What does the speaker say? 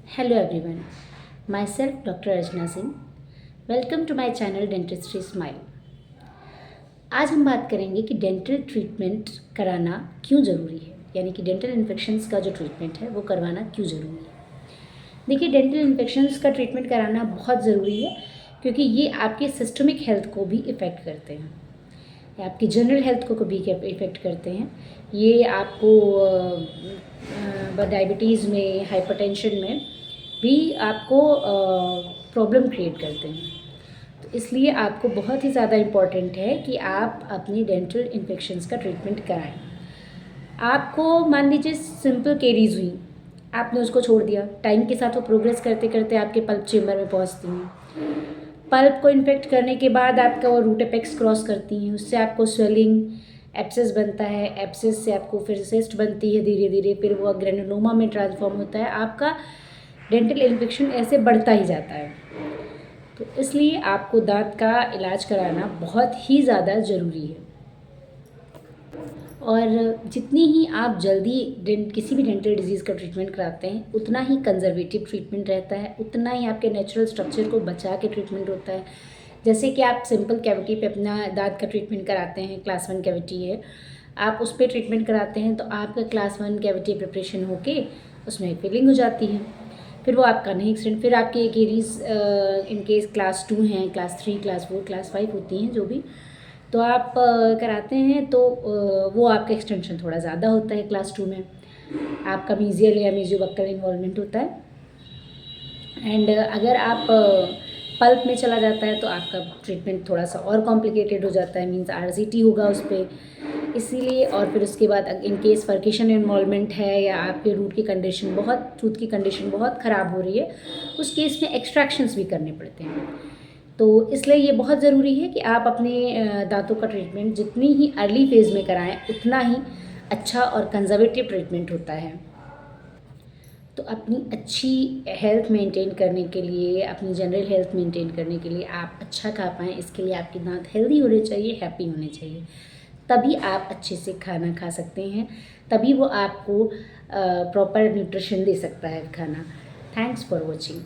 Hello everyone, myself Dr. Archana Singh. Welcome to my channel Dentistry Smile. आज हम बात करेंगे कि डेंटल ट्रीटमेंट कराना क्यों ज़रूरी है, यानी कि डेंटल इन्फेक्शंस का जो ट्रीटमेंट है वो करवाना क्यों ज़रूरी है। देखिए, डेंटल इन्फेक्शंस का ट्रीटमेंट कराना बहुत ज़रूरी है क्योंकि ये आपके सिस्टमिक हेल्थ को भी इफ़ेक्ट करते हैं, या आपकी जनरल हेल्थ को भी इफ़ेक्ट करते हैं। ये आपको डायबिटीज़ में, हाइपरटेंशन में भी आपको प्रॉब्लम क्रिएट करते हैं। तो इसलिए आपको बहुत ही ज़्यादा इम्पॉर्टेंट है कि आप अपनी डेंटल इन्फेक्शंस का ट्रीटमेंट कराएं। आपको मान लीजिए सिंपल केरीज हुई, आपने उसको छोड़ दिया, टाइम के साथ वो प्रोग्रेस करते करते आपके पल्प चेम्बर में पहुंचती हैं। पल्प को इन्फेक्ट करने के बाद आपका वो रूट एपेक्स क्रॉस करती हैं, उससे आपको स्वेलिंग, एप्सिस बनता है, एप्सिस से आपको फिर सिस्ट बनती है, धीरे धीरे फिर वो ग्रेनुलोमा में ट्रांसफॉर्म होता है। आपका डेंटल इन्फेक्शन ऐसे बढ़ता ही जाता है। तो इसलिए आपको दांत का इलाज कराना बहुत ही ज़्यादा ज़रूरी है। और जितनी ही आप जल्दी किसी भी डेंटल डिजीज़ का ट्रीटमेंट कराते हैं, उतना ही कंजर्वेटिव ट्रीटमेंट रहता है, उतना ही आपके नेचुरल स्ट्रक्चर को बचा के ट्रीटमेंट होता है। जैसे कि आप सिंपल कैविटी पे अपना दांत का ट्रीटमेंट कराते हैं, क्लास 1 कैविटी है, आप उस पर ट्रीटमेंट कराते हैं तो आपका क्लास 1 कैविटी प्रिपरेशन होके उसमें फिलिंग हो जाती है, फिर वो आपका नहीं एक्सटेंड, फिर आपके केरीज इनकेस क्लास 2 हैं, क्लास 3, क्लास 4, क्लास 5 होती हैं जो भी, तो आप कराते हैं तो वो आपका एक्सटेंशन थोड़ा ज़्यादा होता है। क्लास 2 में आपका मीजियल या मीजियोबक्कल इन्वॉल्वमेंट होता है। एंड अगर आप पल्प में चला जाता है तो आपका ट्रीटमेंट थोड़ा सा और कॉम्प्लिकेटेड हो जाता है, मीन्स आरसीटी होगा उस पर, इसीलिए। और फिर उसके बाद इन केस फर्केशन इन्वॉल्वमेंट है या आपके रूट की कंडीशन टूथ की कंडीशन बहुत ख़राब हो रही है, उस केस में एक्सट्रैक्शंस भी करने पड़ते हैं। तो इसलिए ये बहुत ज़रूरी है कि आप अपने दांतों का ट्रीटमेंट जितनी ही अर्ली फेज़ में कराएं, उतना ही अच्छा और कंजर्वेटिव ट्रीटमेंट होता है। तो अपनी अच्छी हेल्थ मेंटेन करने के लिए, अपनी जनरल हेल्थ मेंटेन करने के लिए, आप अच्छा खा पाएँ, इसके लिए आपके दांत हेल्दी होने चाहिए, हैप्पी होने चाहिए। तभी आप अच्छे से खाना खा सकते हैं, तभी वो आपको प्रॉपर न्यूट्रिशन दे सकता है खाना। Thanks for watching.